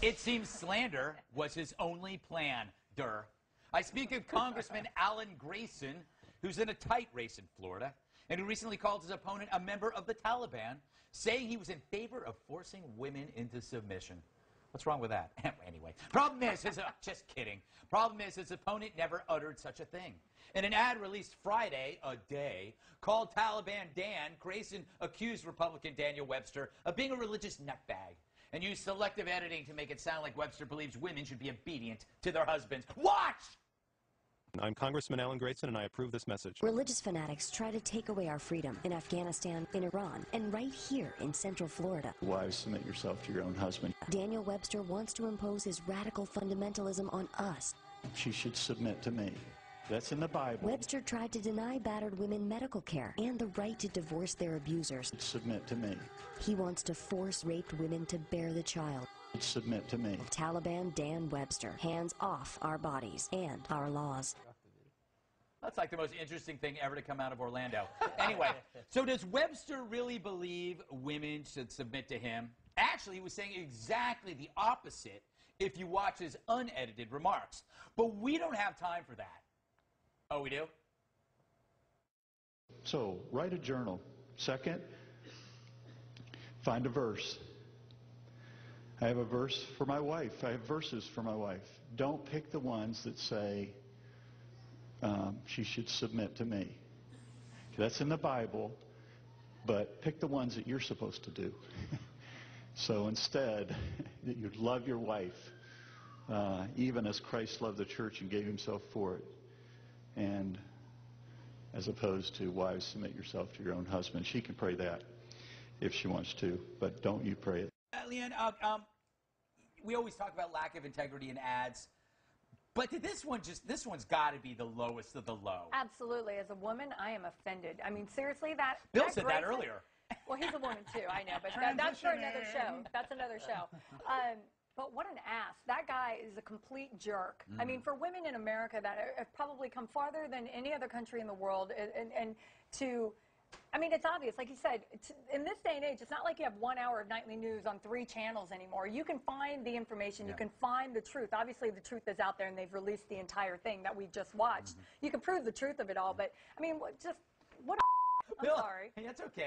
It seems slander was his only plan. I speak of Congressman Grayson, who's in a tight race in Florida, and who recently called his opponent a member of the Taliban, saying he was in favor of forcing women into submission. What's wrong with that? Anyway, problem is, just kidding. Problem is, his opponent never uttered such a thing. In an ad released Friday, called Taliban Dan, Grayson accused Republican Daniel Webster of being a religious nutbag and used selective editing to make it sound like Webster believes women should be obedient to their husbands. Watch! I'm Congressman Grayson, and I approve this message. Religious fanatics try to take away our freedom in Afghanistan, in Iran, and right here in Central Florida. Wives, submit yourself to your own husband. Daniel Webster wants to impose his radical fundamentalism on us. She should submit to me. That's in the Bible. Webster tried to deny battered women medical care and the right to divorce their abusers. Submit to me. He wants to force raped women to bear the child. Submit to me. Taliban Dan Webster, hands off our bodies and our laws. That's like the most interesting thing ever to come out of Orlando. Anyway, so does Webster really believe women should submit to him? Actually, he was saying exactly the opposite if you watch his unedited remarks. But we don't have time for that. Oh, we do? So, write a journal. Second, find a verse. I have a verse for my wife. I have verses for my wife. Don't pick the ones that say she should submit to me. That's in the Bible, but pick the ones that you're supposed to do. So instead, that you'd love your wife, even as Christ loved the church and gave himself for it. And as opposed to, wives, submit yourself to your own husband. She can pray that if she wants to, but don't you pray it. Leanne, we always talk about lack of integrity in ads, but this one's got to be the lowest of the low. Absolutely. As a woman, I am offended. I mean, seriously, Bill said that earlier. Well, he's a woman too, I know, but that's for another show. That's another show. But what an ass. That guy is a complete jerk. I mean, for women in America that have probably come farther than any other country in the world, and to, I mean, it's obvious, like you said, in this day and age, it's not like you have 1 hour of nightly news on 3 channels anymore. You can find the information. You can find the truth. Obviously, the truth is out there, and they've released the entire thing that we just watched. You can prove the truth of it all, but, I mean, what a I'm Bill, sorry. Hey, that's okay.